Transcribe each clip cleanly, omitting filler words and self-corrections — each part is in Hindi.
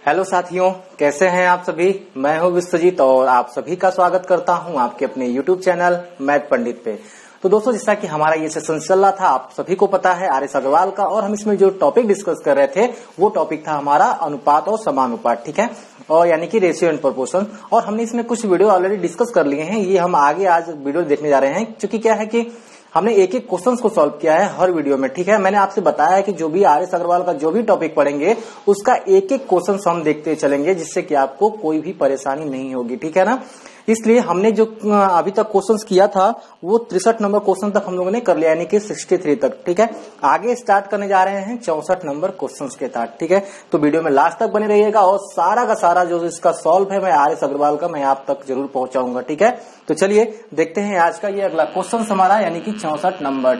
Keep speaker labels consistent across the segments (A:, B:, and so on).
A: हेलो साथियों, कैसे हैं आप सभी। मैं हूं विश्वजीत और आप सभी का स्वागत करता हूं आपके अपने यूट्यूब चैनल मैथ पंडित पे। तो दोस्तों, जैसा कि हमारा ये सेशन चल रहा था, आप सभी को पता है आर एस अग्रवाल का, और हम इसमें जो टॉपिक डिस्कस कर रहे थे वो टॉपिक था हमारा अनुपात और समानुपात, ठीक है, और यानी कि रेशियो एंड प्रोपोर्शन। और हमने इसमें कुछ वीडियो ऑलरेडी डिस्कस कर लिए हैं, ये हम आगे आज वीडियो देखने जा रहे हैं। क्योंकि क्या है कि हमने एक एक क्वेश्चंस को सॉल्व किया है हर वीडियो में, ठीक है। मैंने आपसे बताया है कि जो भी आर एस अग्रवाल का जो भी टॉपिक पढ़ेंगे उसका एक एक क्वेश्चन हम देखते चलेंगे, जिससे कि आपको कोई भी परेशानी नहीं होगी, ठीक है ना। इसलिए हमने जो अभी तक क्वेश्चंस किया था वो 63 नंबर क्वेश्चन तक हम लोगों ने कर लिया, यानी कि 63 तक, ठीक है। आगे स्टार्ट करने जा रहे हैं 64 नंबर क्वेश्चंस के साथ, ठीक है। तो वीडियो में लास्ट तक बने रहिएगा और सारा का सारा जो इसका सॉल्व है मैं आर एस अग्रवाल का मैं आप तक जरूर पहुंचाऊंगा, ठीक है। तो चलिए देखते हैं आज का ये अगला क्वेश्चन हमारा, यानी कि 64 नंबर।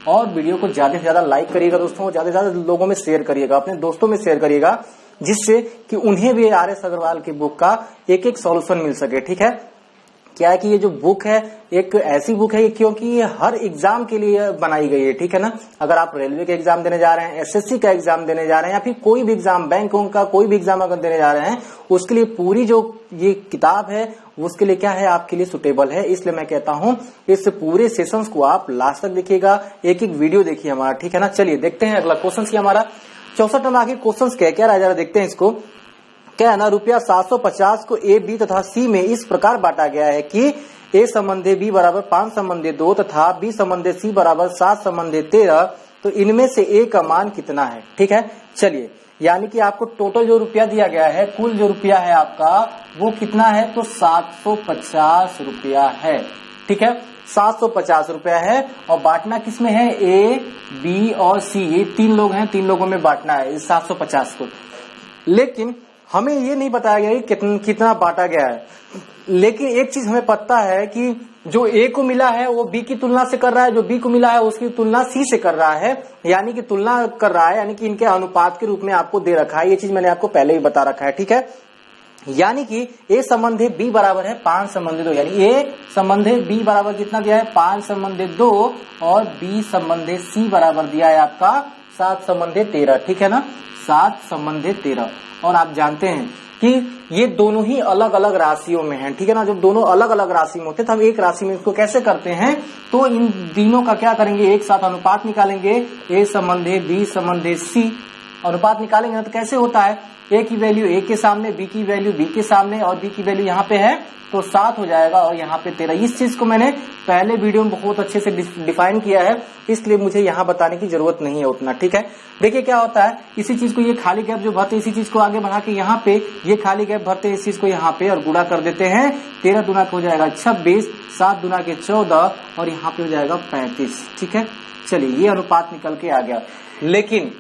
A: और वीडियो को ज्यादा से ज्यादा लाइक करिएगा दोस्तों, ज्यादा से ज्यादा लोगों में शेयर करिएगा, अपने दोस्तों में शेयर करिएगा, जिससे कि उन्हें भी आर एस अग्रवाल की बुक का एक एक सॉल्यूशन मिल सके, ठीक है। क्या है कि ये जो बुक है एक ऐसी बुक है क्योंकि ये हर एग्जाम के लिए बनाई गई है, ठीक है ना। अगर आप रेलवे के एग्जाम देने जा रहे हैं, एसएससी का एग्जाम देने जा रहे हैं, या फिर कोई भी एग्जाम, बैंकों का कोई भी एग्जाम अगर देने जा रहे हैं, उसके लिए पूरी जो ये किताब है उसके लिए क्या है, आपके लिए सुटेबल है। इसलिए मैं कहता हूँ इस पूरे सेशंस को आप लास्ट तक देखिएगा, एक एक वीडियो देखिए हमारा, ठीक है ना। चलिए देखते हैं अगला क्वेश्चन की हमारा 64 नंबर। आगे क्वेश्चन क्या रहा, जरा देखते हैं इसको। क्या है ना, रुपया 750 को ए, बी तथा सी में इस प्रकार बांटा गया है कि ए संबंधे बी बराबर 5 संबंधे 2 तथा बी संबंधे सी बराबर 7 संबंधे 13, तो इनमें से ए का मान कितना है, ठीक है। चलिए, यानी कि आपको टोटल जो रुपया दिया गया है, कुल जो रुपया है आपका वो कितना है, तो 750 रुपया है, ठीक है। 750 रुपया है और बांटना किसमें है, ए, बी और सी, ये 3 लोग हैं, 3 लोगों में बांटना है इस 750 को। लेकिन हमें ये नहीं बताया गया कि कितना बांटा गया है। लेकिन एक चीज हमें पता है कि जो ए को मिला है वो बी की तुलना से कर रहा है, जो बी को मिला है उसकी तुलना सी से कर रहा है, यानी कि तुलना कर रहा है, यानी कि इनके अनुपात के रूप में आपको दे रखा है। ये चीज मैंने आपको पहले ही बता रखा है, ठीक है। यानी कि ए संबंधे बी बराबर है 5 संबंधे 2, यानी ए संबंधे बी बराबर कितना दिया है, 5 संबंधे 2, और बी संबंधे सी बराबर दिया है आपका 7 संबंधे 13, ठीक है ना, 7 संबंधे 13। और आप जानते हैं कि ये दोनों ही अलग अलग राशियों में हैं, ठीक है ना। जब दोनों अलग अलग राशि में होते हैं तो हम एक राशि में इसको कैसे करते हैं, तो इन तीनों का क्या करेंगे, एक साथ अनुपात निकालेंगे, ए संबंधे बी संबंधे सी, अनुपात निकालेंगे ना तो कैसे होता है, ए की वैल्यू ए के सामने, बी की वैल्यू बी के सामने, और बी की वैल्यू यहाँ पे है तो 7 हो जाएगा, और यहाँ पे 13। इस चीज को मैंने पहले वीडियो में बहुत अच्छे से डिफाइन किया है, इसलिए मुझे यहाँ बताने की जरूरत नहीं है उतना, ठीक है। देखिए क्या होता है, इसी चीज को ये खाली गैप जो भरते, इसी चीज को आगे बढ़ा के यहाँ पे ये खाली गैप भरते हैं, इस चीज को यहाँ पे और गुणा कर देते हैं। 13 दुना हो जाएगा 26, 7 दुना के 14, और यहाँ पे हो जाएगा 35, ठीक है। चलिए, ये अनुपात निकल के आ गया। लेकिन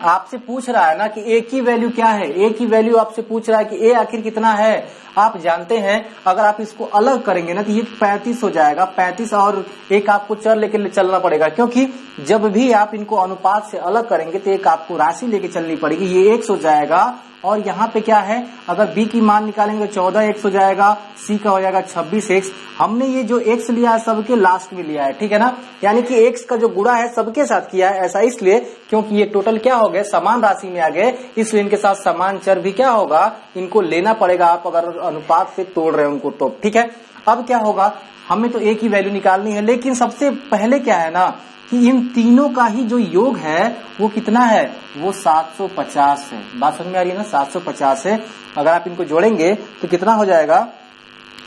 A: आपसे पूछ रहा है ना कि ए की वैल्यू क्या है, ए की वैल्यू आपसे पूछ रहा है कि ए आखिर कितना है। आप जानते हैं अगर आप इसको अलग करेंगे ना तो ये 35 हो जाएगा, 35, और एक आपको चर लेके चलना पड़ेगा, क्योंकि जब भी आप इनको अनुपात से अलग करेंगे तो एक आपको राशि लेके चलनी पड़ेगी, ये x हो जाएगा। और यहाँ पे क्या है, अगर b की मान निकालेंगे 14x हो जाएगा, c का हो जाएगा 26x। हमने ये जो x लिया है सबके लास्ट में लिया है, ठीक है ना, यानी कि x का जो गुणा है सबके साथ किया है। ऐसा इसलिए क्योंकि ये टोटल क्या हो गए, समान राशि में आ गए, इसलिए इनके साथ समान चर भी क्या होगा, इनको लेना पड़ेगा आप अगर अनुपात से तोड़ रहे हैं उनको तो, ठीक है। अब क्या होगा, हमें तो a की वैल्यू निकालनी है, लेकिन सबसे पहले क्या है ना कि इन तीनों का ही जो योग है वो कितना है, वो 750 है। बात समझ में आ रही है ना, 750 है। अगर आप इनको जोड़ेंगे तो कितना हो जाएगा,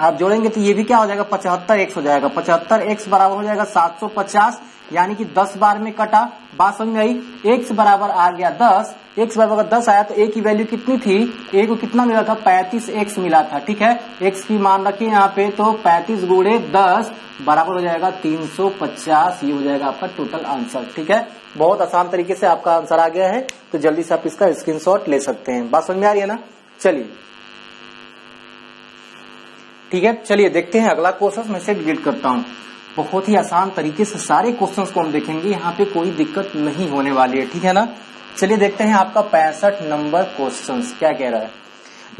A: आप जोड़ेंगे तो ये भी क्या हो जाएगा, 75x हो जाएगा। 75x बराबर हो जाएगा 750, यानी कि 10 बार में कटा। बात समझ में आई, x बराबर आ गया 10, x बराबर 10 आया तो a की वैल्यू कितनी थी, a को कितना मिला था, 35x मिला था, ठीक है। x की मान रखिए यहाँ पे, तो 35 गुणे 10 बराबर हो जाएगा 350। ये हो जाएगा आपका टोटल आंसर, ठीक है। बहुत आसान तरीके से आपका आंसर आ गया है, तो जल्दी से आप इसका स्क्रीनशॉट ले सकते हैं। बात समझ में आ रही है ना। चलिए ठीक है, चलिए देखते हैं अगला क्वेश्चन। मैं इसे डिलीट करता हूँ। बहुत ही आसान तरीके से सारे क्वेश्चंस को हम देखेंगे, यहाँ पे कोई दिक्कत नहीं होने वाली है, ठीक है ना। चलिए देखते हैं आपका 65 नंबर क्वेश्चन क्या कह रहा है।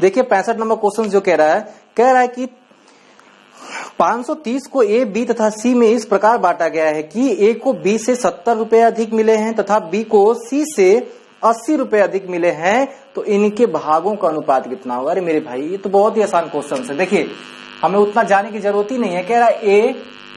A: देखिए 65 नंबर क्वेश्चन जो कह रहा है कि 530 को ए, बी तथा सी में इस प्रकार बांटा गया है कि ए को बी से 70 रुपए अधिक मिले हैं तथा बी को सी से 80 रुपए अधिक मिले हैं तो इनके भागों का अनुपात कितना होगा। अरे मेरे भाई ये तो बहुत ही आसान क्वेश्चन है। देखिए हमें उतना जाने की जरूरत ही नहीं है। कह रहा है ए,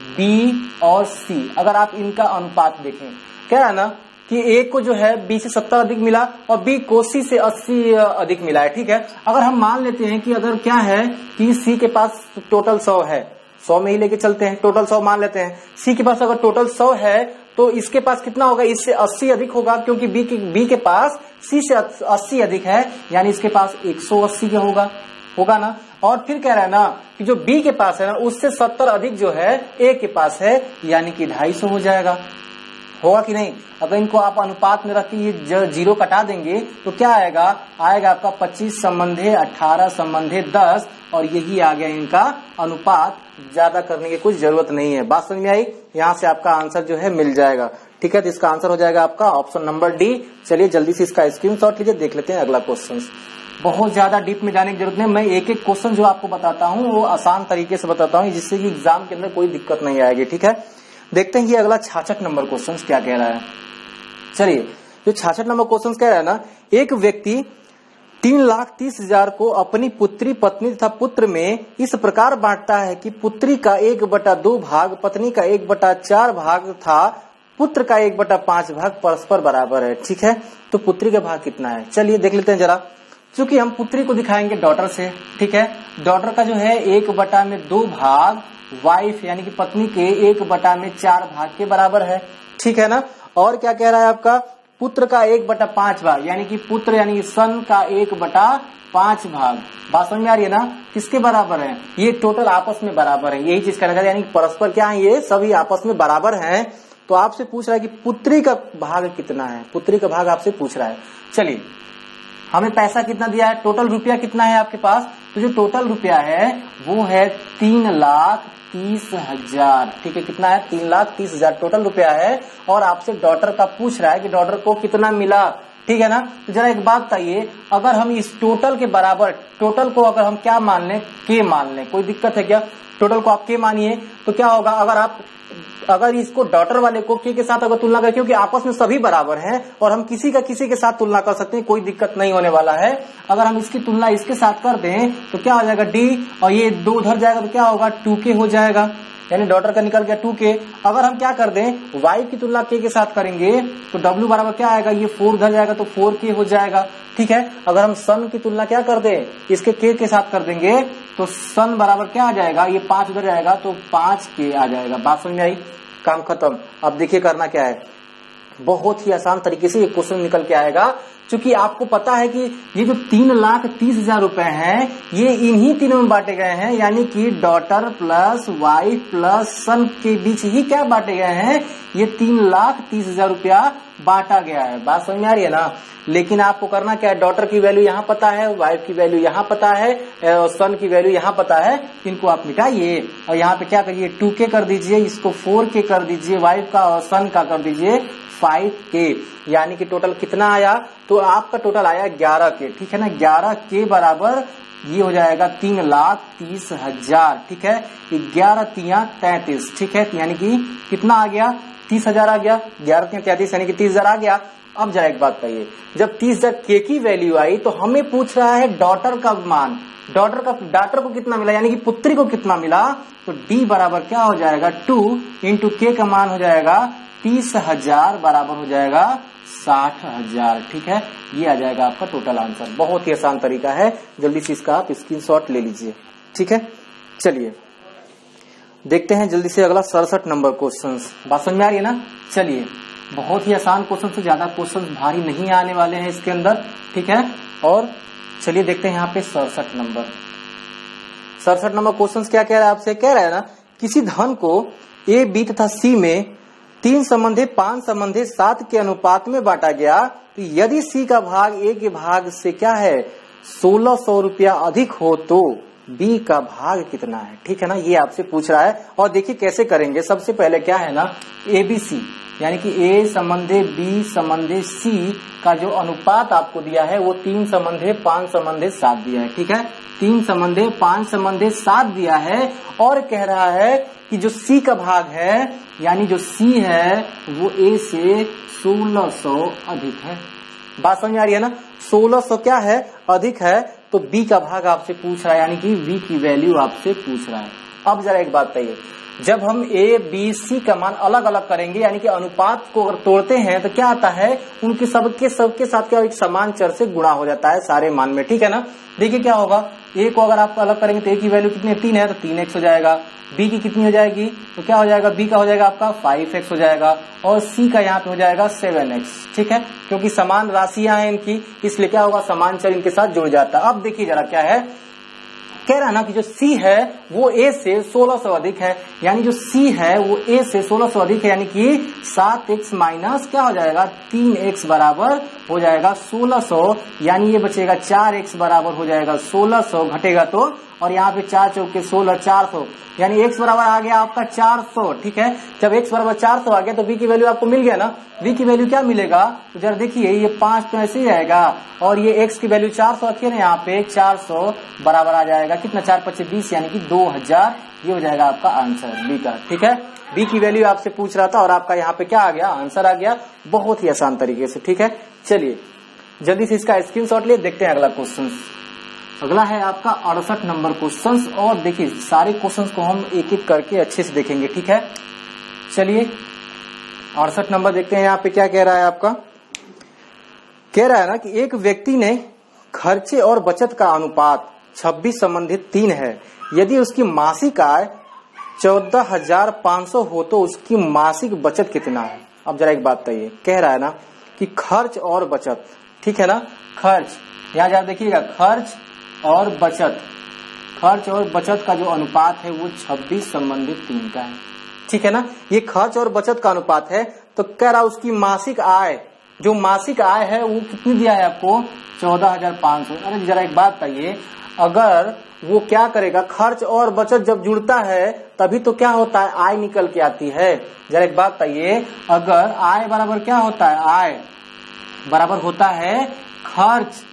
A: बी और सी, अगर आप इनका अनुपात देखें, कह रहा है ना कि ए को जो है बी से 70 अधिक मिला और बी को सी से 80 अधिक मिला है। ठीक है, अगर हम मान लेते हैं कि अगर क्या है कि सी के पास टोटल 100 है, 100 में ही लेके चलते हैं, टोटल 100 मान लेते हैं। सी के पास अगर टोटल 100 है तो इसके पास कितना होगा, इससे 80 अधिक होगा, क्योंकि बी के पास सी से 80 अधिक है, यानी इसके पास 180 का होगा ना। और फिर कह रहा है ना कि जो बी के पास है ना उससे 70 अधिक जो है ए के पास है, यानी कि 250 हो जाएगा। होगा कि नहीं। अगर इनको आप अनुपात में रख के ये जीरो कटा देंगे तो क्या आएगा आपका 25 संबंधे 18 संबंधे 10, और यही आ गया इनका अनुपात। ज्यादा करने की कुछ जरूरत नहीं है। बात समझ में आई। यहाँ से आपका आंसर जो है मिल जाएगा। ठीक है, तो इसका आंसर हो जाएगा आपका ऑप्शन नंबर डी। चलिए जल्दी से इसका स्क्रीनशॉट लीजिए, देख लेते हैं अगला क्वेश्चन। बहुत ज्यादा डीप में जाने की जरूरत नहीं, मैं एक एक क्वेश्चन जो आपको बताता हूँ वो आसान तरीके से बताता हूँ, जिससे कि एग्जाम के अंदर कोई दिक्कत नहीं आएगी। ठीक है, देखते हैं ये अगला 66 नंबर क्वेश्चन क्या कह रहा है। चलिए जो 66 नंबर क्वेश्चन कह रहा है ना, एक व्यक्ति 3,30,000 को अपनी पुत्री, पत्नी तथा पुत्र में इस प्रकार बांटता है कि पुत्री का 1/2 भाग, पत्नी का 1/4 भाग तथा पुत्र का 1/5 भाग परस्पर बराबर है। ठीक है, तो पुत्री का भाग कितना है, चलिए देख लेते हैं जरा। चूंकि हम पुत्री को दिखाएंगे डॉटर से, ठीक है, डॉटर का जो है 1/2 भाग वाइफ यानी कि पत्नी के 1/4 भाग के बराबर है। ठीक है ना। और क्या कह रहा है आपका, पुत्र का 1/5 भाग, यानी कि पुत्र यानी कि सन का 1/5 भाग। बात समझ में आ रही है ना, किसके बराबर है, ये टोटल आपस में बराबर है, यही चीज कहना, यानी परस्पर क्या है, ये सभी आपस में बराबर हैं। तो आपसे पूछ रहा है कि पुत्री का भाग कितना है, पुत्री का भाग आपसे पूछ रहा है। चलिए हमें पैसा कितना दिया है, टोटल रुपया कितना है आपके पास, तो जो टोटल रुपया है वो है 3,30,000। ठीक है, कितना है, 3,30,000 टोटल रुपया है। और आपसे डॉटर का पूछ रहा है कि डॉटर को कितना मिला। ठीक है ना। तो जरा एक बात बताइए, अगर हम इस टोटल के बराबर, टोटल को अगर हम क्या मान लें, के मान लें, कोई दिक्कत है क्या, टोटल को आप के मानिए तो क्या होगा, अगर इसको डॉटर वाले को के साथ अगर तुलना करें, क्योंकि आपस में सभी बराबर हैं और हम किसी के साथ तुलना कर सकते हैं, कोई दिक्कत नहीं होने वाला है। अगर हम इसकी तुलना इसके साथ कर दें तो क्या हो जाएगा डी, और ये 2 उधर जाएगा तो क्या होगा 2k हो जाएगा, यानी डॉटर का निकल गया 2k। अगर हम क्या कर दें वाइफ की तुलना के साथ करेंगे तो w बराबर क्या आएगा, ये 4 उधर जाएगा तो 4k हो जाएगा। ठीक है, अगर हम सन की तुलना क्या कर दें, इसके के साथ कर देंगे तो सन बराबर क्या आ जाएगा, ये 5 उधर जाएगा तो 5k आ जाएगा। बात समझ में आई, काम खत्म। अब देखिए करना क्या है, बहुत ही आसान तरीके से ये क्वेश्चन निकल के आएगा। क्योंकि आपको पता है कि ये जो 3,30,000 रुपए हैं ये इन्हीं तीनों में बांटे गए हैं, यानी कि डॉटर प्लस वाइफ प्लस सन के बीच ही क्या बांटे गए हैं, ये 3,30,000 रुपया बांटा गया है। बात समझ में आ रही है ना। लेकिन आपको करना क्या है, डॉटर की वैल्यू यहाँ पता है, वाइफ की वैल्यू यहाँ पता है, और सन की वैल्यू यहाँ पता है, इनको आप मिटाइए और यहाँ पे क्या करिए 2k कर दीजिए, इसको 4k कर दीजिए, वाइफ का और सन का कर दीजिए 5k, यानी कि टोटल कितना आया, तो आपका टोटल आया 11k। ठीक है ना, 11k बराबर ये हो जाएगा 3,30,000। ठीक है, 11 तिया 33। ठीक है, यानी कि कितना आ गया, 30,000 आ गया, 11 तिया 33 यानी कि 30,000 आ गया। अब जरा एक बात बताइए, जब 30,000 के की वैल्यू आई तो हमें पूछ रहा है डॉटर का मान, डॉटर को कितना मिला, यानी कि पुत्री को कितना मिला, तो डी बराबर क्या हो जाएगा 2 इंटू के का मान हो जाएगा 30,000 बराबर हो जाएगा 60,000। ठीक है, ये आ जाएगा आपका टोटल आंसर। बहुत ही आसान तरीका है, जल्दी से इसका आप स्क्रीनशॉट ले लीजिए। ठीक है, चलिए देखते हैं जल्दी से अगला 67 नंबर क्वेश्चन। बात समझ में आ रही है ना। चलिए बहुत ही आसान क्वेश्चन से, ज्यादा क्वेश्चन भारी नहीं आने वाले हैं इसके अंदर। ठीक है, और चलिए देखते हैं यहाँ पे 67 नंबर क्वेश्चन क्या कह रहा है आपसे, कह रहा है ना किसी धन को ए बी तथा सी में 3 संबंधे 5 संबंधे 7 के अनुपात में बांटा गया, तो यदि सी का भाग ए के भाग से क्या है 1,600 रुपया अधिक हो तो बी का भाग कितना है। ठीक है ना, ये आपसे पूछ रहा है। और देखिए कैसे करेंगे, सबसे पहले क्या है ना ABC यानी कि ए संबंधे बी संबंधे सी का जो अनुपात आपको दिया है वो 3 संबंधे 5 संबंधे 7 दिया है। ठीक है, 3 संबंधे 5 संबंधे 7 दिया है, और कह रहा है कि जो सी का भाग है यानी जो सी है वो ए से 1,600 अधिक है। बात समझ आ रही है ना। 1600 क्या है, अधिक है, तो बी का भाग आपसे पूछ रहा है, यानी कि बी की वैल्यू आपसे पूछ रहा है। अब जरा एक बात बताइए, जब हम ए बी सी का मान अलग अलग करेंगे, यानी कि अनुपात को अगर तोड़ते हैं तो क्या आता है, उनके सबके साथ क्या एक समान चर से गुणा हो जाता है सारे मान में, ठीक है ना। देखिए क्या होगा, ए को अगर आप अलग करेंगे तो ए की वैल्यू कितनी है, 3 है, तो 3x हो जाएगा। बी की कितनी हो जाएगी, तो क्या हो जाएगा, बी का हो जाएगा आपका 5x हो जाएगा, और सी का यहाँ पे हो जाएगा 7x, ठीक है, क्योंकि समान राशियां हैं इनकी, इसलिए क्या होगा, समान चर इनके साथ जुड़ जाता है। अब देखिए जरा क्या है, कह रहा है ना कि जो C है वो A से 1600 अधिक है, यानी जो C है वो A से 1600 अधिक है, यानी कि 7x माइनस क्या हो जाएगा, 3x बराबर हो जाएगा 1600, यानी ये बचेगा 4x बराबर हो जाएगा 1600, घटेगा तो, और यहाँ पे 4 चौके 16, 400, यानी x बराबर आ गया आपका 400, ठीक है। जब x बराबर 400 आ गया तो b की वैल्यू आपको मिल गया ना। b की वैल्यू क्या मिलेगा, तो जरा देखिए, ये 5 तो ऐसे ही आएगा, और ये x की वैल्यू 400 रखिए ना, यहाँ पे 400 बराबर आ जाएगा कितना, 4 × 25 20, यानी कि 2000, ये हो जाएगा आपका आंसर बी का, ठीक है। बी की वैल्यू आपसे पूछ रहा था और आपका यहाँ पे क्या आ गया, आंसर आ गया, बहुत ही आसान तरीके से, ठीक है। चलिए जल्दी से इसका स्क्रीनशॉट लिए, देखते हैं अगला क्वेश्चन। अगला है आपका 68 नंबर क्वेश्चन, और देखिए सारे क्वेश्चंस को हम एक एक करके अच्छे से देखेंगे, ठीक है। चलिए 68 नंबर देखते हैं, यहाँ पे क्या कह रहा है आपका, कह रहा है ना कि एक व्यक्ति ने खर्चे और बचत का अनुपात 26 संबंधित 3 है, यदि उसकी मासिक आय 14,500 हो तो उसकी मासिक बचत कितना है। अब जरा एक बात बताइए, कह रहा है ना कि खर्च और बचत, ठीक है ना, खर्च, यहाँ जरा देखिएगा, खर्च और बचत का जो अनुपात है वो 26 संबंधित 3 का है, ठीक है ना। ये खर्च और बचत का अनुपात है, तो कह रहा उसकी मासिक आय, जो मासिक आय है वो कितनी दिया है आपको, 14,500। अरे जरा एक बात बताइए, अगर वो क्या करेगा, खर्च और बचत जब जुड़ता है तभी तो क्या होता है, आय निकल के आती है। जरा एक बात बताइए, अगर आय बराबर क्या होता है, आय बराबर होता है खर्च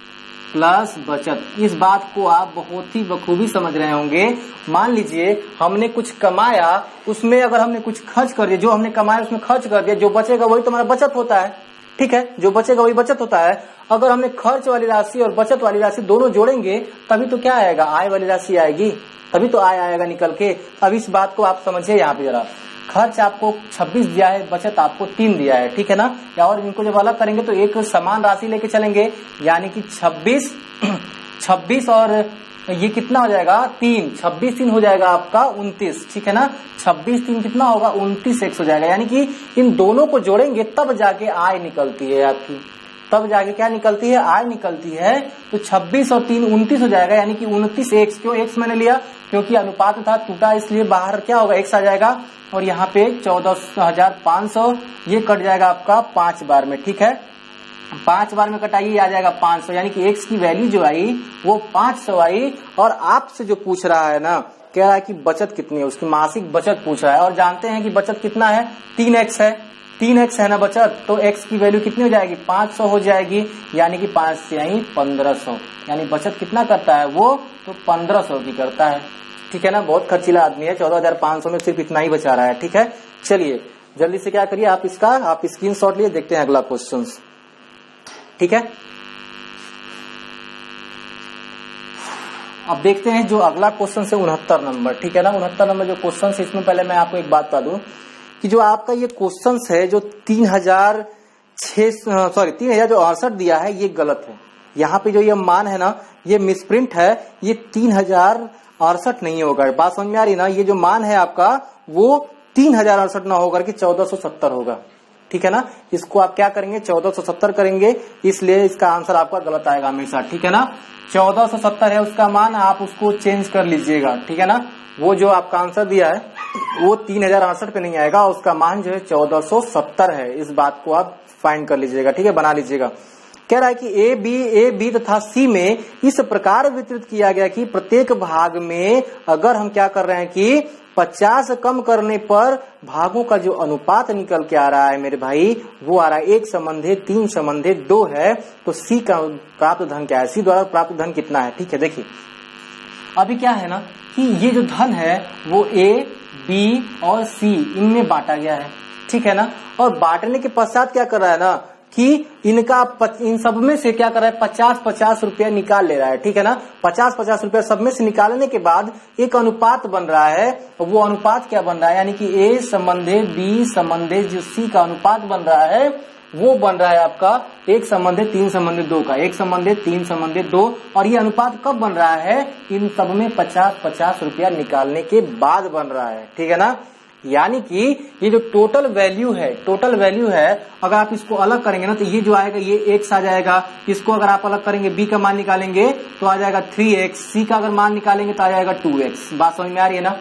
A: प्लस बचत, इस बात को आप बहुत ही बखूबी समझ रहे होंगे। मान लीजिए हमने कुछ कमाया, उसमें अगर हमने कुछ खर्च कर दिया, जो हमने कमाया उसमें खर्च कर दिया, जो बचेगा वही तो हमारा बचत होता है, ठीक है, जो बचेगा वही बचत होता है। अगर हमने खर्च वाली राशि और बचत वाली राशि दोनों जोड़ेंगे तभी तो क्या आएगा, आय वाली राशि आएगी, तभी तो आय आएगा निकल के। अब इस बात को आप समझिए, यहाँ पे जरा, खर्च आपको 26 दिया है, बचत आपको 3 दिया है, ठीक है ना। या और इनको जब अलग करेंगे तो एक समान राशि लेके चलेंगे, यानी कि 26 और ये कितना हो जाएगा, 3, 26 3 हो जाएगा आपका 29, ठीक है ना। 26 3 कितना होगा, 29x हो जाएगा, यानी कि इन दोनों को जोड़ेंगे तब जाके आय निकलती है आपकी, तब जाके क्या निकलती है, आय निकलती है। तो 26 और 3 29 हो जाएगा, यानी कि 29x, क्यों x मैंने लिया, क्योंकि अनुपात था टूटा, इसलिए बाहर क्या होगा, x आ जाएगा, और यहाँ पे 14,500 ये कट जाएगा आपका 5 बार में, ठीक है। 5 बार में कटाइए, आ जाएगा 500, यानी कि x की वैल्यू जो आई वो 500 आई। और आपसे जो पूछ रहा है ना, कह रहा है कि बचत कितनी है, उसकी मासिक बचत पूछ रहा है, और जानते हैं कि बचत कितना है, 3x है, 3x है ना बचत, तो x की वैल्यू कितनी हो जाएगी, 500 हो जाएगी, यानी कि 5 से आई 1500, यानी बचत कितना करता है वो, तो 1500 की करता है, ठीक है ना। बहुत खर्चीला आदमी है, 14,500 में सिर्फ इतना ही बचा रहा है, ठीक है। चलिए जल्दी से क्या करिए, आप स्क्रीनशॉट लिए, देखते हैं अगला क्वेश्चन, ठीक है। अब देखते हैं जो अगला क्वेश्चन है 69 नंबर, ठीक है ना। 69 नंबर जो क्वेश्चन है, इसमें पहले मैं आपको एक बात बता दूं कि जो आपका ये क्वेश्चन है, जो 3068 दिया है, ये गलत है। यहाँ पे जो ये मान है ना, ये मिसप्रिंट है, ये 3068 नहीं होगा। बात समझ में आ रही ना, ये जो मान है आपका वो 3068 ना होकर के 1470 होगा, ठीक है ना। इसको आप क्या करेंगे, 1470 करेंगे, इसलिए इसका आंसर आपका गलत आएगा हमेशा, ठीक है ना। 1470 है उसका मान, आप उसको चेंज कर लीजिएगा, ठीक है ना। वो जो आपका आंसर दिया है वो 3068 पे नहीं आएगा, उसका मान जो है 1470 है, इस बात को आप फाइंड कर लीजिएगा, ठीक है, बना लीजिएगा। कह रहा है कि ए बी तथा सी में इस प्रकार वितरित किया गया कि प्रत्येक भाग में अगर हम क्या कर रहे हैं कि 50 कम करने पर भागों का जो अनुपात निकल के आ रहा है मेरे भाई, वो आ रहा है 1 संबंधित 3 संबंधित 2 है, तो सी का प्राप्त धन क्या है, सी द्वारा प्राप्त धन कितना है, ठीक है। देखिए अभी क्या है ना कि ये जो धन है वो ए बी और सी इनमें बांटा गया है, ठीक है ना। और बांटने के पश्चात क्या कर रहा है ना कि इन सब में से क्या कर रहा है 50-50 रुपया निकाल ले रहा है, ठीक है ना। 50-50 रुपया सब में से निकालने के बाद एक अनुपात बन रहा है। वो अनुपात क्या बन रहा है, यानी कि A संबंधे B संबंधे जो C का अनुपात बन रहा है वो बन रहा है आपका 1 संबंधे 3 संबंधे 2 का, 1 संबंधे 3 संबंधे 2। और ये अनुपात कब बन रहा है, इन सब में 50-50 रुपया निकालने के बाद बन रहा है, ठीक है ना। यानी कि ये जो टोटल वैल्यू है अगर आप इसको अलग करेंगे ना तो ये जो आएगा ये x आ जाएगा। इसको अगर आप अलग करेंगे b का मान निकालेंगे तो आ जाएगा 3x, c का अगर मान निकालेंगे तो आ जाएगा 2x। बात समझ में आ रही है ना,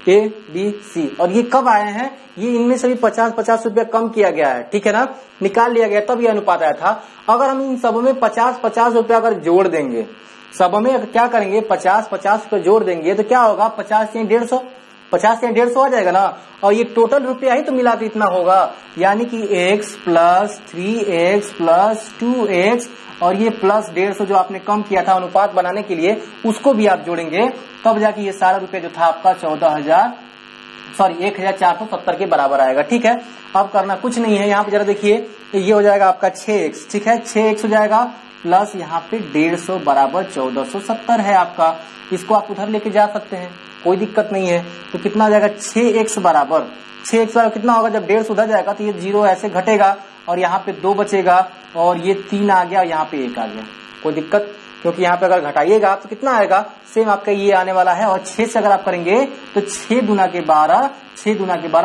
A: A B C। और ये कब आए हैं, ये इनमें से भी 50-50 रुपया कम किया गया है, ठीक है ना, निकाल लिया गया तब ये अनुपात आया था। अगर हम इन सब में 50-50 रुपया अगर जोड़ देंगे, सब में क्या करेंगे 50-50 रुपया जोड़ देंगे तो क्या होगा 50 या 150, 50 या 150 आ जाएगा ना। और ये टोटल रुपया ही तो मिला तो इतना होगा, यानी कि x plus 3x plus 2x और ये प्लस 150 जो आपने कम किया था अनुपात बनाने के लिए उसको भी आप जोड़ेंगे तब जाके ये सारा रुपया जो था आपका 1470 के बराबर आएगा, ठीक है। अब करना कुछ नहीं है, यहाँ पे जरा देखिए ये हो जाएगा आपका 6x, ठीक है, 6x हो जाएगा प्लस यहाँ पे 150 बराबर 1470 है आपका। इसको आप उधर लेके जा सकते हैं, कोई दिक्कत नहीं है। तो कितना आ जाएगा 6x बराबर कितना होगा, जब 150 उधर जाएगा तो ये 0 ऐसे घटेगा और यहाँ पे 2 बचेगा और ये 3 आ गया और यहाँ पे 1 आ गया, कोई दिक्कत, क्योंकि यहाँ पे अगर घटाइएगा तो कितना आएगा सेम आपका ये आने वाला है। और 6 से अगर आप करेंगे तो 6 दूना के 12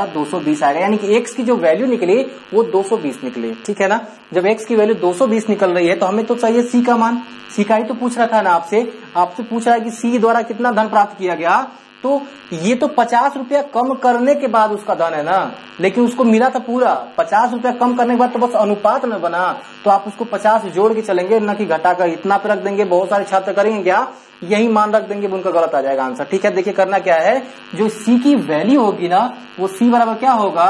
A: 220 आएगा, यानी कि x की जो वैल्यू निकली वो 220 निकली, ठीक है ना। जब x की वैल्यू 220 निकल रही है तो हमें तो चाहिए c का मान, c का ही तो पूछ रहा था ना आपसे पूछ रहा है कि c द्वारा कितना धन प्राप्त किया गया। तो ये तो 50 रुपया कम करने के बाद उसका धन है ना, लेकिन उसको मिला था पूरा 50 रुपया कम करने के बाद तो बस अनुपात में बना, तो आप उसको 50 जोड़ के चलेंगे न कि घटा कर इतना पे रख देंगे। बहुत सारे छात्र करेंगे क्या, यही मान रख देंगे, उनका गलत आ जाएगा आंसर, ठीक है। देखिए करना क्या है, जो c की वैल्यू होगी ना वो c बराबर क्या होगा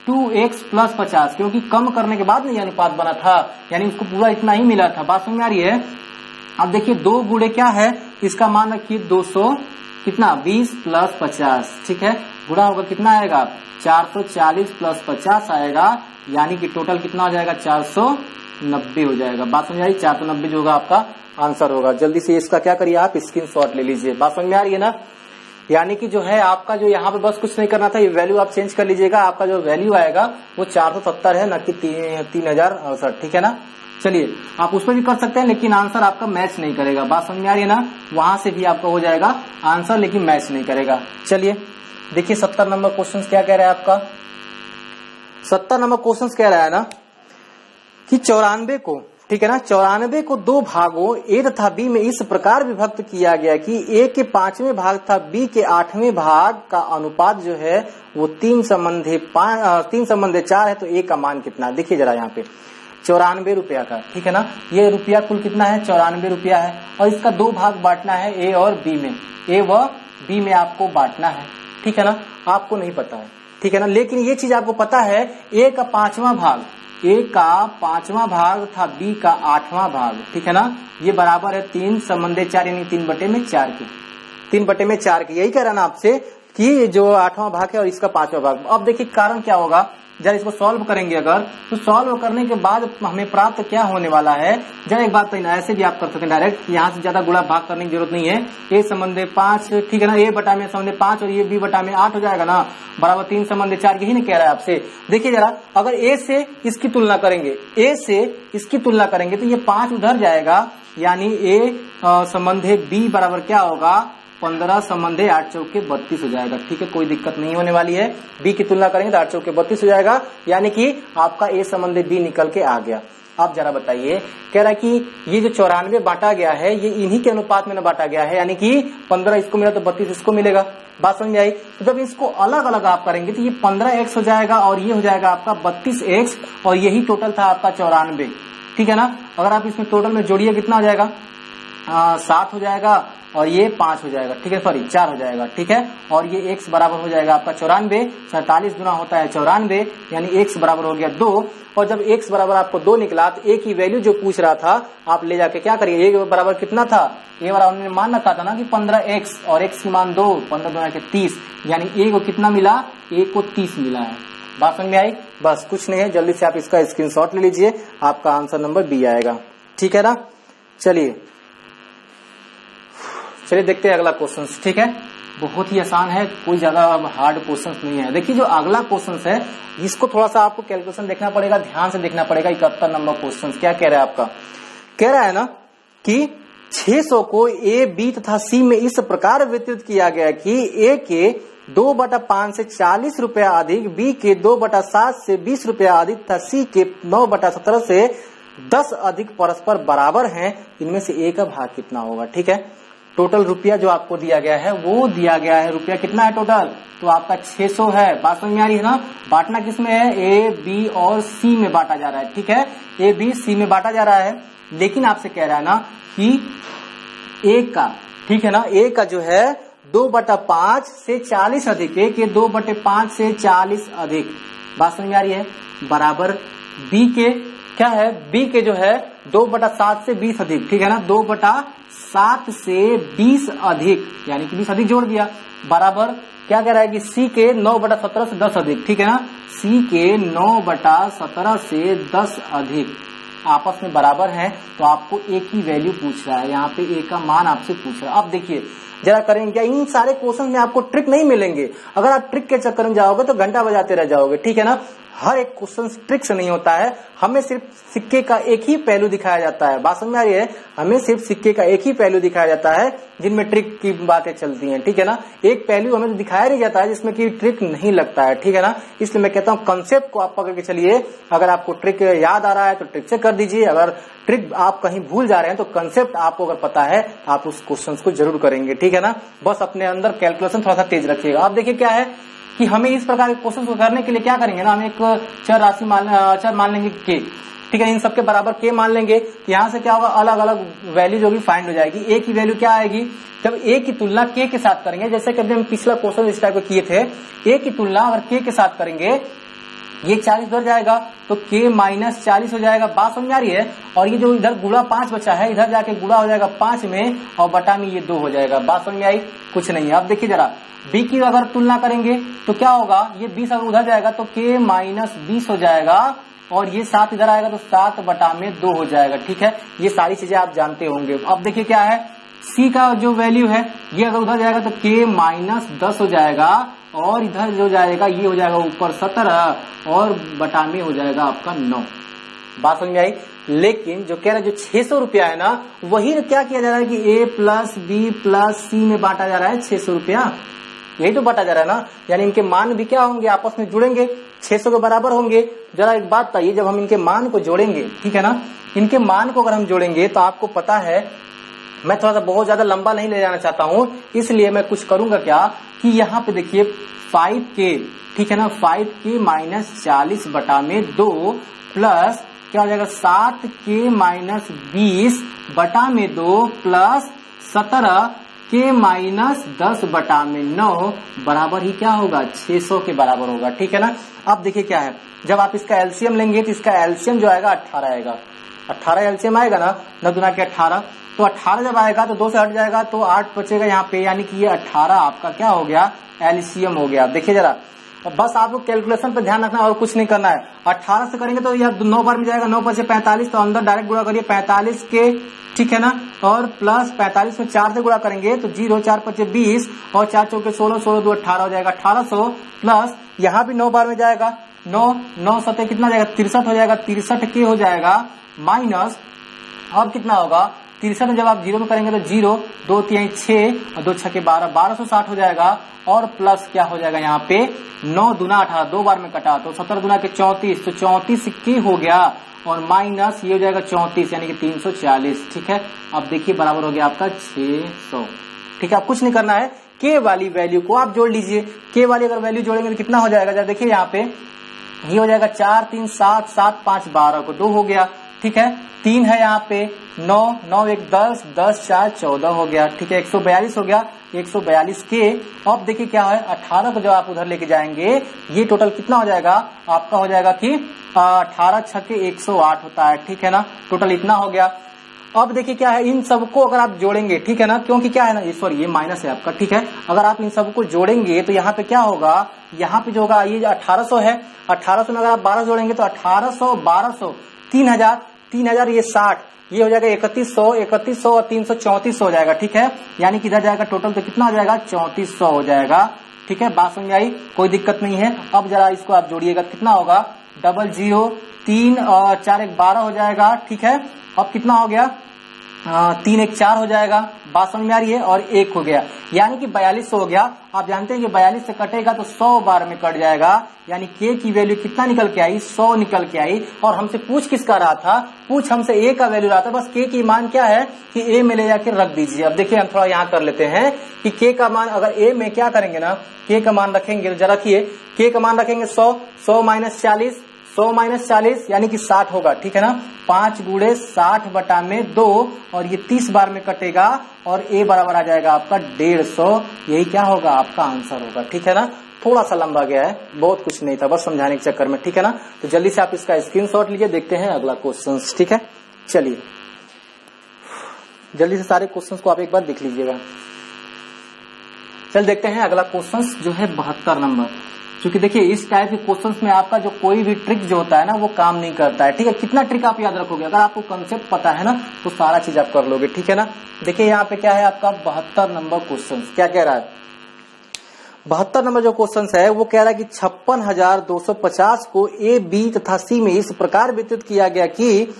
A: 2x प्लस 50, क्योंकि कम करने के बाद नहीं अनुपात बना था, यानी उसको पूरा इतना ही मिला था। बात समझ में आ रही है। अब देखिए 2 गुणे क्या है, इसका मान रखिए 200 कितना 20 प्लस 50, ठीक है, गुणा होगा कितना आएगा 440 प्लस 50 आएगा, यानी कि टोटल कितना हो जाएगा 490 हो जाएगा। बात समझ आई, 490 जो होगा आपका आंसर होगा। जल्दी से इसका क्या करिए आप स्क्रीनशॉट ले लीजिए। बात समझ में आ रही है ना, यानी कि जो है आपका जो यहाँ पे बस कुछ नहीं करना था, ये वैल्यू आप चेंज कर लीजिएगा, आपका जो वैल्यू आएगा वो 470 है न कि 3068, ठीक है ना। चलिए आप उस पर भी कर सकते हैं लेकिन आंसर आपका मैच नहीं करेगा। बात समझ में आ रही है ना, वहां से भी आपका हो जाएगा आंसर लेकिन मैच नहीं करेगा। चलिए देखिए 70 नंबर क्वेश्चन क्या कह रहा है आपका, 70 नंबर क्वेश्चन कह रहा है ना कि 94 को, ठीक है ना, 94 को 2 भागों A तथा B में इस प्रकार विभक्त किया गया कि A के 5वें भाग तथा B के 8वें भाग का अनुपात जो है वो 3 संबंधे 4 है, तो A का मान कितना। देखिए जरा यहाँ पे 94 रुपया का, ठीक है ना, ये रुपया कुल कितना है 94 रुपया है और इसका 2 भाग बांटना है A और B में, A व B में आपको बांटना है, ठीक है ना। आपको नहीं पता है, ठीक है ना, लेकिन ये चीज आपको पता है A का 5वां भाग, A का 5वां भाग था B का 8वां भाग, ठीक है ना, ये बराबर है 3 संबंधे 4 यानी 3/4 के, 3/4 के। यही कह रहा ना आपसे कि जो 8वां भाग है और इसका 5वां भाग। अब देखिए कारण क्या होगा, जब इसको सॉल्व करेंगे अगर तो सॉल्व करने के बाद हमें प्राप्त क्या होने वाला है। जब एक बात तो ऐसे भी आप कर सकते हैं डायरेक्ट, यहाँ से ज्यादा गुणा भाग करने की जरूरत नहीं है। A संबंधे 5, ठीक है ना, A बटा में संबंधे 5 और ये B बटा में 8 हो जाएगा ना, बराबर 3 संबंधे 4, यही नहीं कह रहा है आपसे। देखिए जरा अगर A से इसकी तुलना करेंगे, A से इसकी तुलना करेंगे तो ये 5 उधर जाएगा, यानी A संबंधे B बराबर क्या होगा 15 संबंधे 8 चौके 32 हो जाएगा, ठीक है, कोई दिक्कत नहीं होने वाली है। B की तुलना करेंगे तो 8 चौके 32 हो जाएगा, यानी कि आपका A संबंधे B निकल के आ गया। आप जरा बताइए, कह रहा है कि ये जो 94 बांटा गया है ये इन्हीं के अनुपात में बांटा गया है, यानी कि 15 इसको मिला तो 32 इसको मिलेगा। बात समझ आई। तो जब इसको अलग अलग आप करेंगे तो ये 15x हो जाएगा और ये हो जाएगा आपका 32x और यही टोटल था आपका 94, ठीक है ना। अगर आप इसमें टोटल में जोड़िए कितना हो जाएगा 7 हो जाएगा और ये 5 हो जाएगा, ठीक है, सॉरी 4 हो जाएगा, ठीक है। और ये x बराबर हो जाएगा आपका 94, 47 गुना होता है 94, यानी x बराबर हो गया 2। और जब x बराबर आपको 2 निकला तो a की वैल्यू जो पूछ रहा था आप ले जाके क्या करिए, a बराबर कितना था, a बराबर हमने मान रखा था ना कि 15x और x की मान 2, 15 दूना के 30, यानी a को कितना मिला, a को 30 मिला है। बात समझ में आई? बस कुछ नहीं है, जल्दी से आप इसका स्क्रीनशॉट ले लीजिए, आपका आंसर नंबर बी आएगा। ठीक है ना? चलिए देखते हैं अगला क्वेश्चन। ठीक है, बहुत ही आसान है, कोई ज्यादा हार्ड क्वेश्चन नहीं है। देखिए जो अगला क्वेश्चन है इसको थोड़ा सा आपको कैलकुलेशन देखना पड़ेगा, ध्यान से देखना पड़ेगा। 71 नंबर क्वेश्चन क्या कह रहा है आपका? कह रहा है ना कि 600 को ए, बी तथा सी में इस प्रकार वितरित किया गया कि ए के 2/5 से 40 रुपया अधिक, बी के 2/7 से 20 रुपया अधिक तथा सी के 9/17 से 10 अधिक परस्पर बराबर हैं। इनमें से ए का भाग कितना होगा? ठीक है, टोटल रुपया जो आपको दिया गया है वो दिया गया है, रुपया कितना है टोटल? तो आपका 600 है। बात समझ में आ रही है ना? बांटना किसमें है? ए, बी और सी में बांटा जा रहा है। ठीक है, ए, बी, सी में बांटा जा रहा है, लेकिन आपसे कह रहा है ना कि ए का, ठीक है ना, ए का जो है 2/5 से 40 अधिक, ए के 2/5 से 40 अधिक, बात समझ में आ रही है, बराबर बी के क्या है? बी के जो है 2/7 से 20 अधिक, ठीक है ना, 2/7 से 20 अधिक, यानी कि 20 अधिक जोड़ दिया, बराबर क्या कह रहा है कि सी के 9/17 से 10 अधिक, ठीक है ना, सी के 9/17 से 10 अधिक आपस में बराबर हैं। तो आपको ए की वैल्यू पूछ रहा है, यहाँ पे ए का मान आपसे पूछ रहा है। अब देखिए जरा करेंगे क्या, इन सारे क्वेश्चन में आपको ट्रिक नहीं मिलेंगे। अगर आप ट्रिक के चक्कर में जाओगे तो घंटा बजाते रह जाओगे। ठीक है ना, हर एक क्वेश्चन ट्रिक से नहीं होता है, हमें सिर्फ सिक्के का एक ही पहलू दिखाया जाता है। बात समझ में आ रही है? हमें सिर्फ सिक्के का एक ही पहलू दिखाया जाता है जिनमें ट्रिक की बातें चलती हैं। ठीक है ना, एक पहलू हमें दिखाया नहीं जाता है जिसमें कि ट्रिक नहीं लगता है। ठीक है ना, इसलिए मैं कहता हूँ कंसेप्ट को आप पकड़ के चलिए। अगर आपको ट्रिक याद आ रहा है तो ट्रिक से कर दीजिए, अगर ट्रिक आप कहीं भूल जा रहे हैं तो कंसेप्ट आपको अगर पता है आप उस क्वेश्चन को जरूर करेंगे। ठीक है ना, बस अपने अंदर कैलकुलेशन थोड़ा सा तेज रखिएगा। अब देखिए क्या है कि हमें इस प्रकार के क्वेश्चन को करने के लिए क्या करेंगे ना, हम एक चर राशि चर मान लेंगे के, ठीक है, इन सबके बराबर के मान लेंगे। यहाँ से क्या होगा, अलग अलग वैल्यू जो भी फाइंड हो जाएगी। ए की वैल्यू क्या आएगी जब ए की तुलना के के साथ करेंगे, जैसे कि हम पिछला क्वेश्चन इस टाइप को किए थे, ए की तुलना अगर के के साथ करेंगे, ये 40 उधर जाएगा तो k माइनस 40 हो जाएगा। बात समझ आ रही है? और ये जो इधर गुणा 5 बचा है, इधर जाके गुणा हो जाएगा 5 में और बटा में ये 2 हो जाएगा। बात समझ में आई? कुछ नहीं है। अब देखिए जरा b की अगर तुलना करेंगे तो क्या होगा, ये 20 अगर उधर जाएगा तो k माइनस 20 हो जाएगा और ये 7 इधर आएगा तो 7 बटा में 2 हो जाएगा। ठीक है, ये सारी चीजें आप जानते होंगे। अब देखिए क्या है, c का जो वैल्यू है ये अगर उधर जाएगा तो k माइनस 10 हो जाएगा और इधर जो जाएगा ये हो जाएगा ऊपर 17 और बटा में हो जाएगा आपका 9। बात समझ में आई? लेकिन जो कह रहा है जो 600 रुपया है ना, वही तो क्या किया जा रहा है कि a प्लस बी प्लस सी में बांटा जा रहा है 600 रुपया, यही तो बांटा जा रहा है ना, यानी इनके मान भी क्या होंगे, आपस में जुड़ेंगे, 600 के बराबर होंगे। जरा एक बात बताइए, जब हम इनके मान को जोड़ेंगे, ठीक है ना, इनके मान को अगर हम जोड़ेंगे तो आपको पता है, मैं थोड़ा सा बहुत ज्यादा लंबा नहीं ले जाना चाहता हूं, इसलिए मैं कुछ करूंगा क्या कि यहाँ पे देखिए 5k, ठीक है ना, 5k माइनस 40 बटा में 2 प्लस क्या हो जाएगा 7k माइनस 20 बटा में 2 प्लस 17k माइनस 10 बटा में 9 बराबर ही क्या होगा, 600 के बराबर होगा। ठीक है ना, अब देखिए क्या है, जब आप इसका एलसीएम लेंगे तो इसका एलसीएम जो आएगा 18 आएगा, 18 एलसीएम आएगा ना, 9 दूना के 18, तो 18 जब आएगा तो 2 से हट जाएगा तो 8 बचेगा यहाँ पे, यानी कि ये 18 आपका क्या हो गया, एलसीएम हो गया। देखिए जरा, बस आपको कैलकुलेशन पे ध्यान रखना और कुछ नहीं करना है। 18 से करेंगे तो यह 9 बार में जाएगा, 9 5 45, तो अंदर डायरेक्ट गुणा करिए 45 के, ठीक है ना, और प्लस 45 में 4 से गुणा करेंगे तो 0, 4 5 20 और 4 चौके 16, 16 2 18 हो जाएगा 1800, प्लस यहाँ भी 9 बार में जाएगा, 9 7 कितना जाएगा 63 हो जाएगा, 63 के हो जाएगा, माइनस अब कितना होगा 63 जब आप 0 में करेंगे तो 0, 2 3 6 और 2 6 के 12, 1260 हो जाएगा, और प्लस क्या हो जाएगा यहाँ पे 9 दूना 18, 2 बार में कटा तो 17 दूना के 34, तो 34 के हो गया, और माइनस ये हो जाएगा 34 यानी कि 340। ठीक है, अब देखिए बराबर हो गया आपका 600। ठीक है, अब कुछ नहीं करना है, के वाली वैल्यू को आप जोड़ लीजिए। के वाली अगर वैल्यू जोड़ेंगे तो कितना हो जाएगा, जब देखिए यहाँ पे ये हो जाएगा 4 3 7 7 5 12 को 2 हो गया। ठीक है, 3 है यहाँ पे, 9 9 1 10 10 4 14 हो गया। ठीक है, 142 हो गया, 142 के। अब देखिए क्या है, 18 को जब आप उधर लेके जाएंगे ये टोटल कितना हो जाएगा आपका, हो जाएगा कि 18 6 के 108 होता है। ठीक है ना, टोटल इतना हो गया। अब देखिए क्या है, इन सबको अगर आप जोड़ेंगे, ठीक है ना, क्योंकि क्या है ना, सॉरी ये माइनस है आपका, ठीक है। अगर आप इन सबको जोड़ेंगे तो यहाँ पे क्या होगा, यहाँ पे जो होगा ये 1800 है, 1800 में अगर आप 12 जोड़ेंगे तो 1800 1200 3000 3000 ये 60, ये हो जाएगा 3100 3100 और 300 3400 हो जाएगा, ठीक है। यानी कि इधर जाएगा टोटल तो कितना हो जाएगा 3400 हो जाएगा, ठीक है। बात समझ में आई, कोई दिक्कत नहीं है। अब जरा इसको आप जोड़िएगा, कितना होगा 00 3 और 4 1 12 हो जाएगा, ठीक है। अब कितना हो गया 3 1 4 हो जाएगा, बात समझ में आ रही है, और 1 हो गया, यानी कि 4200 हो गया। आप जानते हैं कि 42 से कटेगा तो 100 बार में कट जाएगा, यानी के की वैल्यू कितना निकल के आई 100 निकल के आई। और हमसे पूछ किसका रहा था, पूछ हमसे ए का वैल्यू रहा था, बस के की मान क्या है कि ए में ले जाके रख दीजिए। अब देखिए हम थोड़ा यहाँ कर लेते हैं कि के का मान अगर ए में क्या करेंगे ना, के का मान रखेंगे, जरा रखिए, के का मान रखेंगे 100 100 माइनस 40 100 माइनस 40 यानी कि 60 होगा, ठीक है ना। 5 गुणे 60 बटा में 2 और ये 30 बार में कटेगा और ए बराबर आ जाएगा आपका 150। यही क्या होगा आपका आंसर होगा, ठीक है ना। थोड़ा सा लंबा गया है, बहुत कुछ नहीं था, बस समझाने के चक्कर में, ठीक है ना। तो जल्दी से आप इसका स्क्रीनशॉट लीजिए, देखते हैं अगला क्वेश्चन, ठीक है। चलिए जल्दी से सारे क्वेश्चन को आप एक बार देख लीजिएगा। चल देखते हैं अगला क्वेश्चन जो है 72 नंबर। क्योंकि देखिए इस टाइप के क्वेश्चंस में आपका जो कोई भी ट्रिक जो होता है ना वो काम नहीं करता है, ठीक है। कितना ट्रिक आप याद रखोगे, अगर आपको कंसेप्ट पता है ना तो सारा चीज आप कर लोगे, ठीक है ना। देखिए यहाँ पे क्या है आपका 72 नंबर क्वेश्चन, क्या कह रहा है 72 नंबर जो क्वेश्चन है वो कह रहा है कि 56,250 को ए बी तथा सी में इस प्रकार वितरित किया गया कि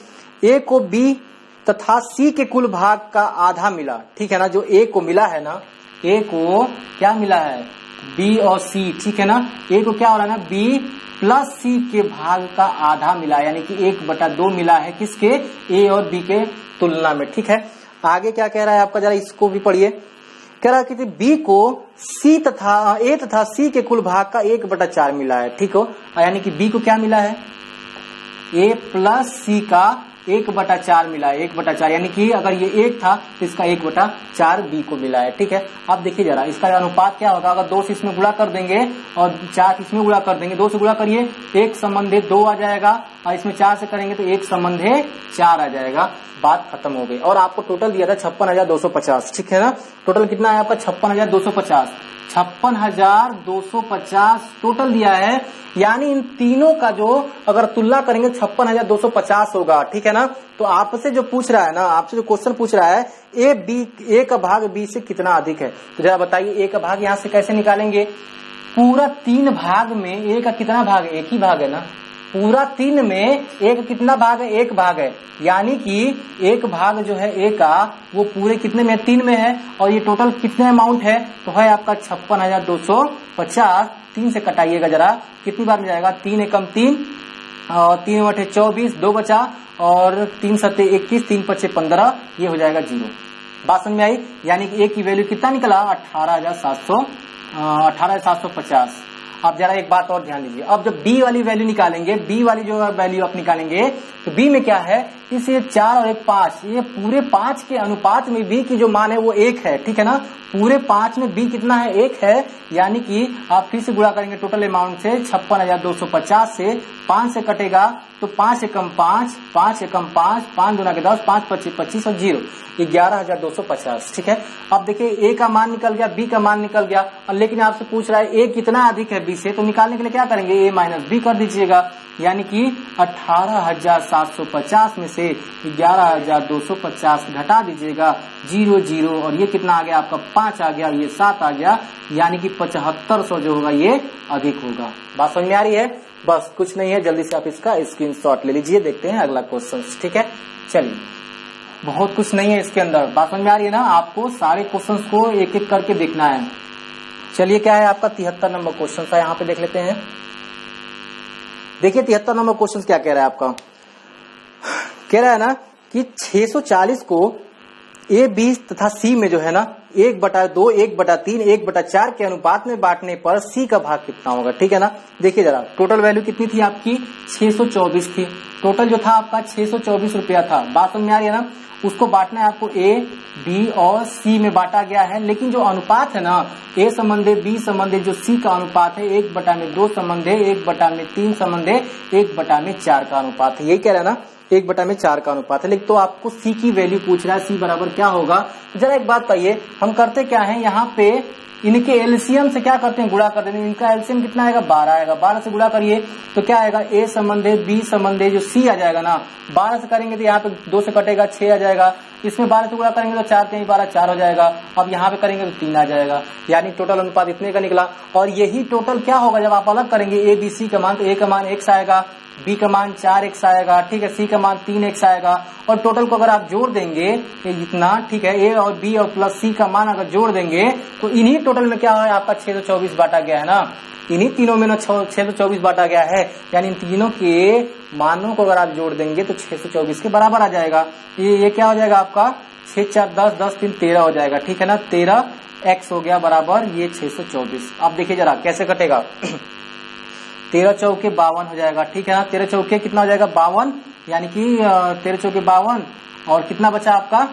A: ए को बी तथा सी के कुल भाग का आधा मिला, ठीक है ना। जो ए को मिला है ना, ए को क्या मिला है बी और सी, ठीक है ना। ए को क्या हो रहा है ना बी प्लस सी के भाग का आधा मिला, यानी कि 1/2 मिला है किसके, ए और बी के तुलना में, ठीक है। आगे क्या कह रहा है आपका, जरा इसको भी पढ़िए। कह रहा है कि बी को सी तथा ए तथा सी के कुल भाग का 1/4 मिला है, ठीक हो। यानी कि बी को क्या मिला है ए प्लस सी का 1/4 मिला है, 1/4 यानी कि अगर ये 1 था तो इसका 1/4 बी को मिला है, ठीक है। अब देखिए जरा इसका अनुपात क्या होगा, अगर 2 से इसमें गुणा कर देंगे और 4 इसमें गुणा कर देंगे, 2 से गुणा करिए 1 संबंधे 2 आ जाएगा, और इसमें 4 से करेंगे तो 1 संबंधे 4 आ जाएगा, बात खत्म हो गई। और आपको टोटल दिया था 56,250, ठीक है ना। टोटल कितना है आपका 56,250, 56,250 टोटल दिया है, यानी इन तीनों का जो अगर तुलना करेंगे 56,250 होगा, ठीक है ना। तो आपसे जो पूछ रहा है ना, आपसे जो क्वेश्चन पूछ रहा है ए का भाग बी से कितना अधिक है, तो जरा बताइए ए का भाग यहां से कैसे निकालेंगे। पूरा 3 भाग में ए का कितना भाग है, एक ही भाग है ना। पूरा 3 में एक कितना भाग है, 1 भाग है, यानी कि 1 भाग जो है ए का वो पूरे कितने में 3 में है, और ये टोटल कितने अमाउंट है तो है आपका 56,250। 3 से कटाइएगा जरा, कितनी बार में जाएगा 3 एकम 3 और 3 बटे 24 2 बचा, और 3 सत्ते 21 3 पचे 15, ये हो जाएगा 0। बात समझ में आई, यानी कि ए की वैल्यू कितना निकला 18,750। अब जरा एक बात और ध्यान दीजिए, अब जब बी वाली वैल्यू निकालेंगे, बी वाली जो वैल्यू आप निकालेंगे तो बी में क्या है, इस 4 और 1 5, ये पूरे 5 के अनुपात में बी की जो मान है वो 1 है, ठीक है ना। पूरे 5 में बी कितना है 1 है, यानी कि आप फिर से गुणा करेंगे टोटल अमाउंट से 56,250 से 5 से कटेगा तो 5 एकम 5 5 एकम 5 5 दूना के 10 5 25 25 और 0 11,250, ठीक है। अब देखिए ए का मान निकल गया, बी का मान निकल गया, और लेकिन आपसे पूछ रहा है ए कितना अधिक है बी से, तो निकालने के लिए क्या करेंगे ए माइनस बी कर दीजिएगा, यानी कि 18,750 में से 11,250 घटा दीजिएगा 0 0, और ये कितना आ गया आपका 5 आ गया, ये 7 आ गया, यानी कि 7500 जो होगा ये अधिक होगा। बात समझ में आ रही है, बस कुछ नहीं है, जल्दी से आप इसका स्क्रीनशॉट ले लीजिए, देखते हैं अगला क्वेश्चन, ठीक है। चलिए बहुत कुछ नहीं है इसके अंदर, बात समझ में आ रही है ना, आपको सारे क्वेश्चंस को एक एक करके देखना है। चलिए क्या है आपका 73 नंबर क्वेश्चन था, यहाँ पे देख लेते हैं। देखिए 73 नंबर क्वेश्चन क्या कह रहा है आपका, कह रहा है ना कि 640 को ए बी तथा सी में जो है ना 1/2 1/3 1/4 के अनुपात में बांटने पर सी का भाग कितना होगा, ठीक है ना। देखिए जरा टोटल वैल्यू कितनी थी आपकी 624 थी, टोटल जो था आपका 624 रुपया था। बात समझ में आ रही है ना, उसको बांटना है आपको ए बी और सी में बांटा गया है, लेकिन जो अनुपात है ना ए संबंधे बी संबंधे जो सी का अनुपात है 1/2 संबंधे 1/3 संबंधे 1/4 का अनुपात है, यही कह रहा है ना। 1/4 का अनुपात है। तो आपको सी की वैल्यू पूछ रहा है, सी बराबर क्या होगा। जरा एक बात बताइए, हम करते क्या है, यहाँ पे इनके एलसीएम से क्या करते हैं, गुणा कर देते हैं। इनका एलसीएम कितना आएगा, 12 आएगा। 12 से गुणा करिए तो क्या आएगा, ए संबंधे बी संबंधे जो सी आ जाएगा ना, 12 से करेंगे तो यहाँ पे 2 से कटेगा 6 आ जाएगा। इसमें 12 से गुणा करेंगे तो 4 3 12 4 हो जाएगा। अब यहाँ पे करेंगे तो 3 आ जाएगा, यानी टोटल अनुपात इतने का निकला। और यही टोटल क्या होगा जब आप अलग करेंगे ए बी सी का मान, तो ए का मान x आएगा, बी का मान 4x आएगा, ठीक है, सी का मान 3x आएगा। और टोटल को अगर आप जोड़ देंगे इतना, ठीक है, ए और बी और प्लस सी का मान अगर जोड़ देंगे तो इन्हीं टोटल में क्या है आपका 624 बांटा गया है ना, इन्हीं तीनों में 624 बांटा गया है। यानी इन तीनों के मानों को अगर आप जोड़ देंगे तो 624 के बराबर आ जाएगा। ये क्या हो जाएगा आपका 6 4 10 10 3 13 हो जाएगा, ठीक है ना, 13x हो गया बराबर ये 624। अब देखिए जरा कैसे कटेगा, 13 चौके 52 हो जाएगा, ठीक है ना, 13 चौके कितना हो जाएगा 52, यानी कि 13 चौके 52 और कितना बचा आपका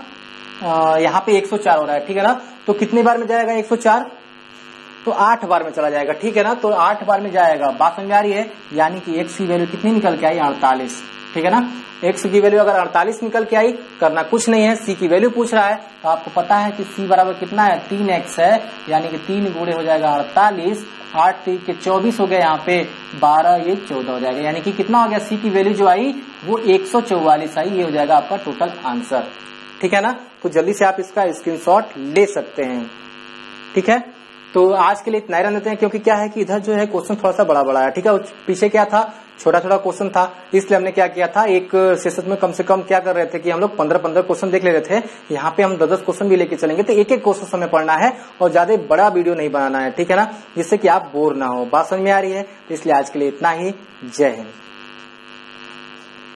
A: यहाँ पे 104 हो रहा है, ठीक है ना। तो कितनी बार में जाएगा 104, तो 8 बार में चला जाएगा, ठीक है ना। तो 8 बार में जाएगा, बात समझ आ रही है। यानी कि x की वैल्यू कितनी निकल के आई, 48, ठीक है ना। x की वैल्यू अगर 48 निकल के आई, करना कुछ नहीं है, c की वैल्यू पूछ रहा है तो आपको पता है कि c बराबर कितना है, 3x है, यानी कि 3 गुणे हो जाएगा 48, 8 3 के 24 हो गया, यहाँ पे 12 ये 14 हो जाएगा। यानी कि कितना हो गया, c की वैल्यू जो आई वो 144 आई। ये हो जाएगा आपका टोटल आंसर, ठीक है ना। तो जल्दी से आप इसका स्क्रीनशॉट ले सकते हैं, ठीक है। तो आज के लिए इतना ही रहने देते हैं, क्योंकि क्या है कि इधर जो है क्वेश्चन थोड़ा सा बड़ा है, ठीक है। पीछे क्या था, छोटा क्वेश्चन था, इसलिए हमने क्या किया था, एक सेशन में कम से कम क्या कर रहे थे कि हम लोग 15 क्वेश्चन देख ले रहे थे। यहाँ पे हम 10 क्वेश्चन भी लेके चलेंगे, तो एक क्वेश्चन हमें पढ़ना है और ज्यादा बड़ा वीडियो नहीं बनाना है, ठीक है ना, जिससे कि आप बोर ना हो। बात समझ में आ रही है, तो इसलिए आज के लिए इतना ही। जय हिंद।